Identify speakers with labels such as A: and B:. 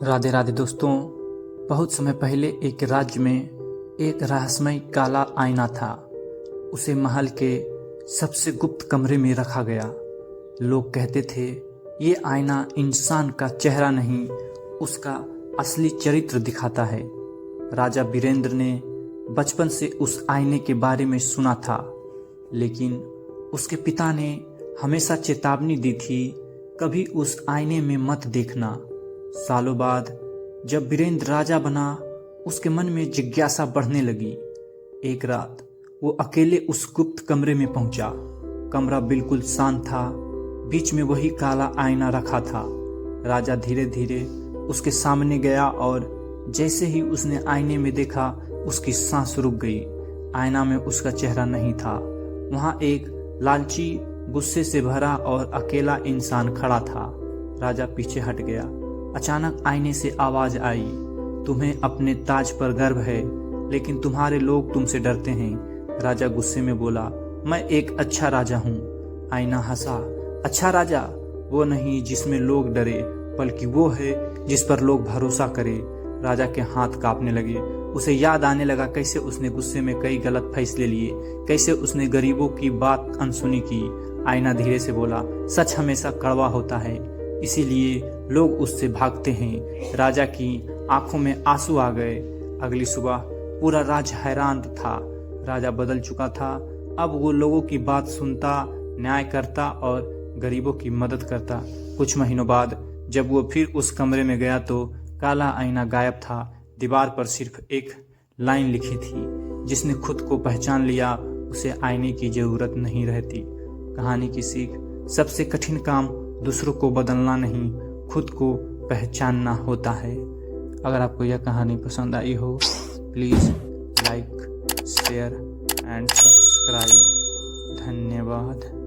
A: राधे राधे दोस्तों। बहुत समय पहले एक राज्य में एक रहस्यमय काला आईना था। उसे महल के सबसे गुप्त कमरे में रखा गया। लोग कहते थे ये आईना इंसान का चेहरा नहीं, उसका असली चरित्र दिखाता है। राजा वीरेंद्र ने बचपन से उस आईने के बारे में सुना था, लेकिन उसके पिता ने हमेशा चेतावनी दी थी, कभी उस आईने में मत देखना। सालों बाद जब वीरेंद्र राजा बना, उसके मन में जिज्ञासा बढ़ने लगी। एक रात वो अकेले उस गुप्त कमरे में पहुंचा। कमरा बिल्कुल शांत था, बीच में वही काला आईना रखा था। राजा धीरे धीरे उसके सामने गया और जैसे ही उसने आईने में देखा, उसकी सांस रुक गई। आईना में उसका चेहरा नहीं था, वहां एक लालची, गुस्से से भरा और अकेला इंसान खड़ा था। राजा पीछे हट गया। अचानक आईने से आवाज आई, तुम्हें अपने ताज पर गर्व है, लेकिन तुम्हारे लोग तुमसे डरते हैं। राजा गुस्से में बोला, मैं एक अच्छा राजा हूँ। आईना हंसा, अच्छा राजा वो नहीं जिसमें लोग डरे, बल्कि वो है जिस पर लोग भरोसा करे। राजा के हाथ कांपने लगे। उसे याद आने लगा कैसे उसने गुस्से में कई गलत फैसले लिए, कैसे उसने गरीबों की बात अनसुनी की। आईना धीरे से बोला, सच हमेशा कड़वा होता है, इसीलिए लोग उससे भागते हैं। राजा की आंखों में आंसू आ गए। अगली सुबह पूरा राज्य हैरान था। राजा बदल चुका था। अब वो लोगों की बात सुनता, न्याय करता और गरीबों की मदद करता। कुछ महीनों बाद जब वो फिर उस कमरे में गया तो काला आईना गायब था। दीवार पर सिर्फ एक लाइन लिखी थी, जिसने खुद को पहचान लिया, उसे आईने की जरूरत नहीं रहती। कहानी की सीख, सबसे कठिन काम दूसरों को बदलना नहीं, खुद को पहचानना होता है। अगर आपको यह कहानी पसंद आई हो, please like, share and subscribe. धन्यवाद।